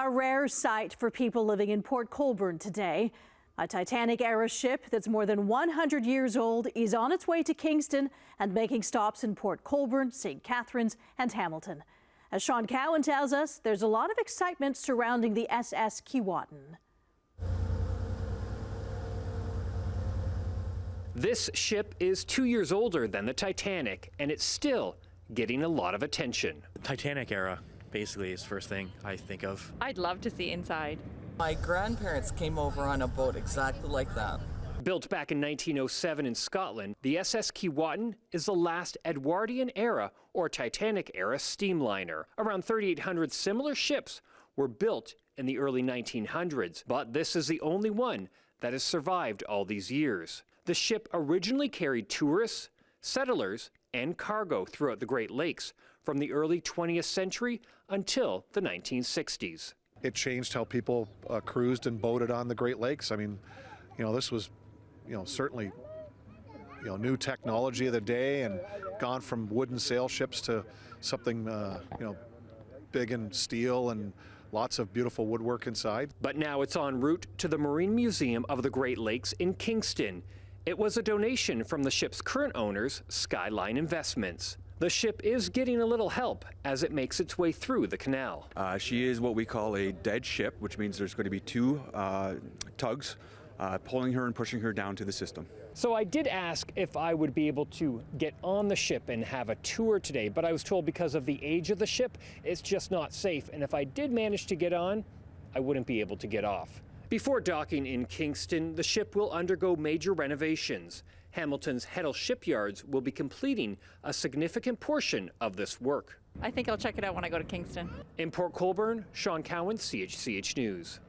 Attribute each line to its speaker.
Speaker 1: A rare sight for people living in Port Colborne today. A Titanic-era ship that's more than 100 years old is on its way to Kingston and making stops in Port Colborne, St. Catharines and Hamilton. As Sean Cowan tells us, there's a lot of excitement surrounding the SS Keewatin.
Speaker 2: This ship is 2 years older than the Titanic, and it's still getting a lot of attention.
Speaker 3: Titanic-era, basically, is the first thing I think of.
Speaker 4: I'd love to see inside.
Speaker 5: My grandparents came over on a boat exactly like that.
Speaker 2: Built back in 1907 in Scotland, the SS Keewatin is the last Edwardian-era or Titanic-era steamliner. Around 3,800 similar ships were built in the early 1900s, but this is the only one that has survived all these years. The ship originally carried tourists, settlers, and cargo throughout the Great Lakes from the early 20th century until the 1960s.
Speaker 6: It changed how people cruised and boated on the Great Lakes. I mean, this was, certainly, new technology of the day, and gone from wooden sail ships to something, big and steel and lots of beautiful woodwork inside.
Speaker 2: But now it's en route to the Marine Museum of the Great Lakes in Kingston. It was a donation from the ship's current owners, Skyline Investments. The ship is getting a little help as it makes its way through the canal.
Speaker 7: She is what we call a dead ship, which means there's going to be two tugs pulling her and pushing her down to the system.
Speaker 2: So I did ask if I would be able to get on the ship and have a tour today, but I was told because of the age of the ship, it's just not safe. And if I did manage to get on, I wouldn't be able to get off. Before docking in Kingston, the ship will undergo major renovations. Hamilton's Heddle Shipyards will be completing a significant portion of this work.
Speaker 4: I think I'll check it out when I go to Kingston.
Speaker 2: In Port Colborne, Sean Cowan, CHCH News.